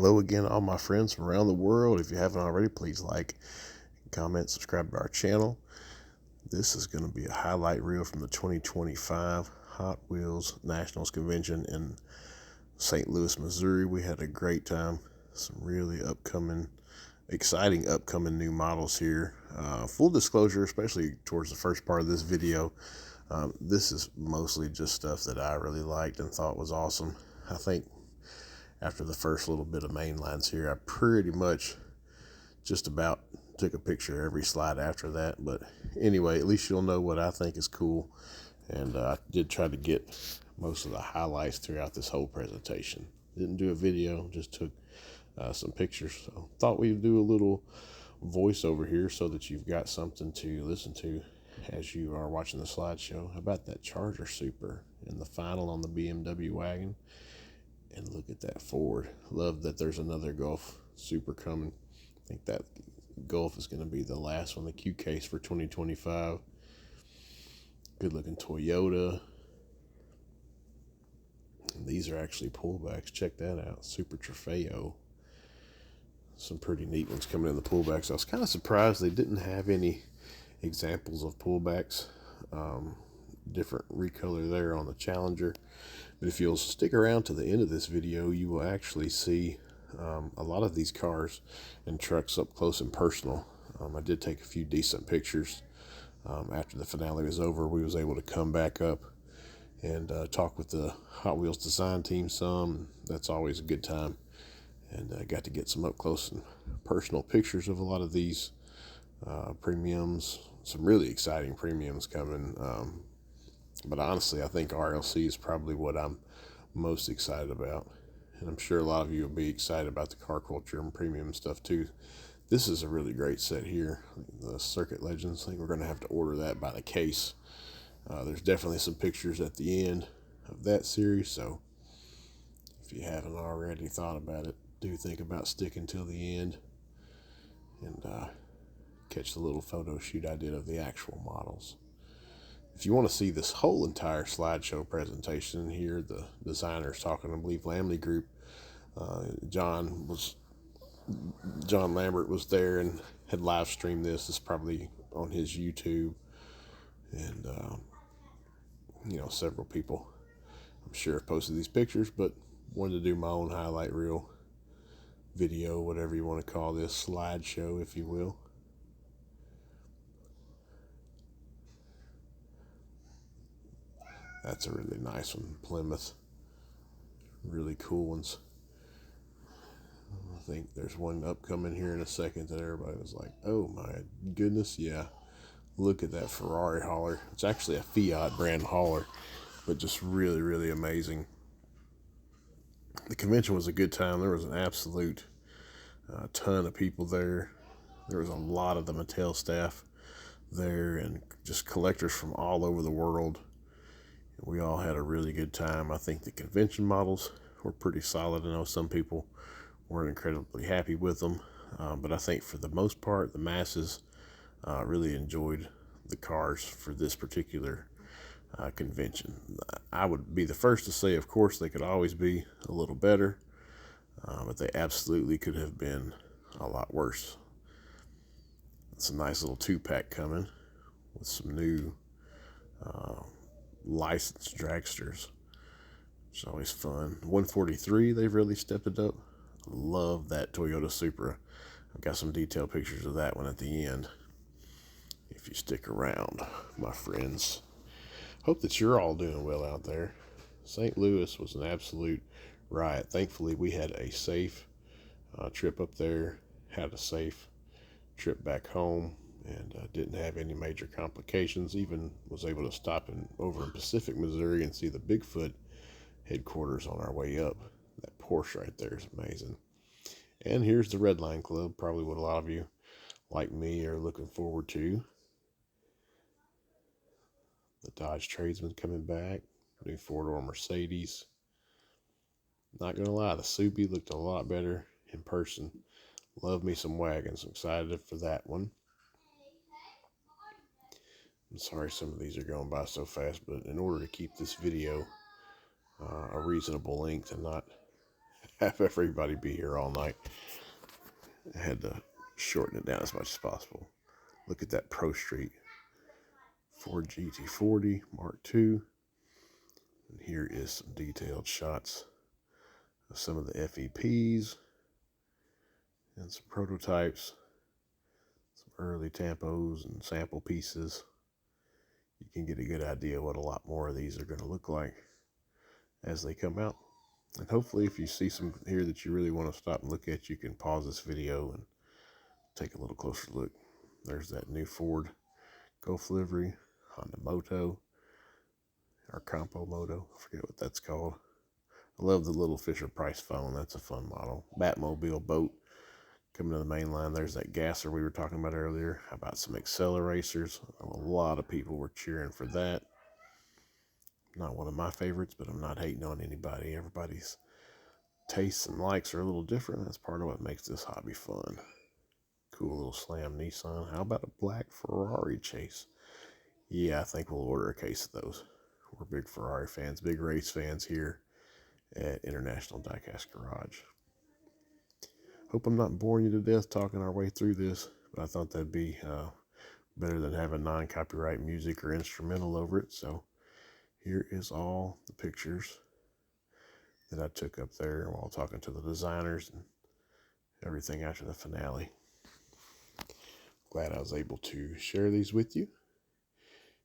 Hello again, all my friends from around the world. If you haven't already, please like, comment, subscribe to our channel. This is going to be a highlight reel from the 2025 Hot Wheels Nationals Convention in St. Louis, Missouri. We had a great time. Some really exciting upcoming new models here. Full disclosure, especially towards the first part of this video, this is mostly just stuff that I really liked and thought was awesome. I think after the first little bit of Mainlines here, I pretty much just about took a picture every slide after that. But anyway, at least you'll know what I think is cool. And I did try to get most of the highlights throughout this whole presentation. Didn't do a video, just took some pictures. So thought we'd do a little voiceover here so that you've got something to listen to as you are watching the slideshow. How about that Charger Super in the final on the BMW wagon? And look at that Ford. Love that there's another Gulf Super coming. I think that Gulf is going to be the last one, the Q case for 2025. Good looking Toyota. And these are actually pullbacks. Check that out. Super Trofeo. Some pretty neat ones coming in the pullbacks. I was kind of surprised they didn't have any examples of pullbacks. Different recolor there on the Challenger. But if you'll stick around to the end of this video, you will actually see a lot of these cars and trucks up close and personal. I did take a few decent pictures. After the finale was over, we was able to come back up and talk with the Hot Wheels design team some. That's always a good time. And I got to get some up close and personal pictures of a lot of these premiums. Some really exciting premiums coming. But honestly, I think RLC is probably what I'm most excited about. And I'm sure a lot of you will be excited about the car culture and premium stuff too. This is a really great set here. The Circuit Legends, I think we're going to have to order that by the case. There's definitely some pictures at the end of that series. So if you haven't already thought about it, do think about sticking till the end and catch the little photo shoot I did of the actual models. If you want to see this whole entire slideshow presentation here, the designers talking, I believe Lamley Group, John Lambert was there and had live streamed this. It's probably on his YouTube, and several people I'm sure have posted these pictures, but wanted to do my own highlight reel video, whatever you want to call this, slideshow, if you will. That's a really nice one, Plymouth. Really cool ones. I think there's one upcoming here in a second that everybody was like, oh my goodness, yeah. Look at that Ferrari hauler. It's actually a Fiat brand hauler, but just really, really amazing. The convention was a good time. There was an absolute ton of people there. There was a lot of the Mattel staff there and just collectors from all over the world. We all had a really good time. I think the convention models were pretty solid. I know some people weren't incredibly happy with them, but I think for the most part, the masses really enjoyed the cars for this particular convention. I would be the first to say, of course, they could always be a little better, but they absolutely could have been a lot worse. It's a nice little 2-pack coming with some new licensed dragsters. It's always fun. 143, they've really stepped it up. Love that Toyota Supra. I've got some detailed pictures of that one at the end if you stick around, my friends. Hope that you're all doing well out there. St. Louis was an absolute riot. Thankfully, we had a safe trip up there, had a safe trip back home, and didn't have any major complications. Even was able to stop over in Pacific, Missouri and see the Bigfoot headquarters on our way up. That Porsche right there is amazing. And here's the Red Line Club, probably what a lot of you like me are looking forward to. The Dodge Tradesman coming back, new 4-door Mercedes. Not gonna lie, the Soupy looked a lot better in person. Love me some wagons. I'm excited for that one. I'm sorry some of these are going by so fast, but in order to keep this video a reasonable length and not have everybody be here all night. I had to shorten it down as much as possible. Look at that Pro Street Ford GT40 Mark II. And here is some detailed shots of some of the FEPs and some prototypes, some early tampos and sample pieces. You can get a good idea what a lot more of these are going to look like as they come out. And hopefully if you see some here that you really want to stop and look at, you can pause this video and take a little closer look. There's that new Ford Gulf livery, Honda Moto, or Campo Moto, I forget what that's called. I love the little Fisher Price phone, that's a fun model. Batmobile boat coming to the main line. There's that gasser we were talking about earlier. How about some acceleracers? A lot of people were cheering for that. Not one of my favorites, but I'm not hating on anybody. Everybody's tastes and likes are a little different. That's part of what makes this hobby fun. Cool little Slam Nissan. How about a black Ferrari chase? Yeah, I think we'll order a case of those. We're big Ferrari fans, big race fans here at International Diecast Garage. Hope I'm not boring you to death talking our way through this, but I thought that'd be better than having non-copyright music or instrumental over it. So here is all the pictures that I took up there while talking to the designers and everything after the finale. Glad I was able to share these with you.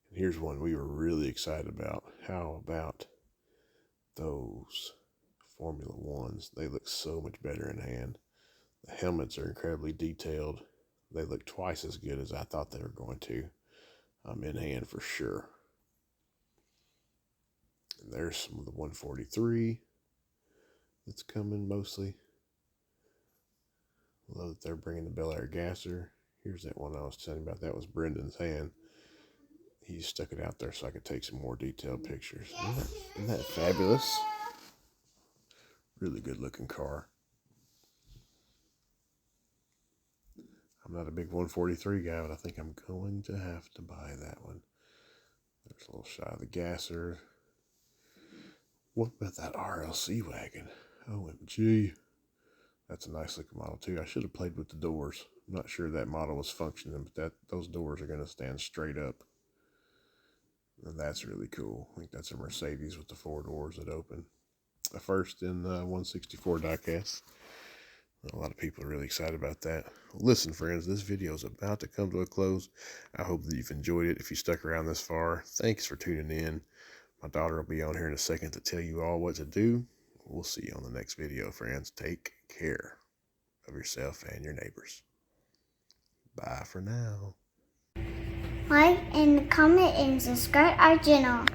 And here's one we were really excited about. How about those Formula Ones? They look so much better in hand. The helmets are incredibly detailed. They look twice as good as I thought they were going to. In hand for sure. And there's some of the 143 that's coming mostly. Love that they're bringing the Bel Air gasser. Here's that one I was telling you about. That was Brendan's hand. He stuck it out there so I could take some more detailed pictures. Isn't that fabulous? Really good looking car. I'm not a big 143 guy, but I think I'm going to have to buy that one. There's a little shot of the gasser. What about that RLC wagon? OMG. That's a nice looking model too. I should have played with the doors. I'm not sure that model was functioning, but those doors are going to stand straight up. And that's really cool. I think that's a Mercedes with the 4 doors that open. A first in 164 diecast. A lot of people are really excited about that. Listen, friends, this video is about to come to a close. I hope that you've enjoyed it. If you stuck around this far, thanks for tuning in. My daughter will be on here in a second to tell you all what to do. We'll see you on the next video, friends. Take care of yourself and your neighbors. Bye for now. Like and comment and subscribe our channel.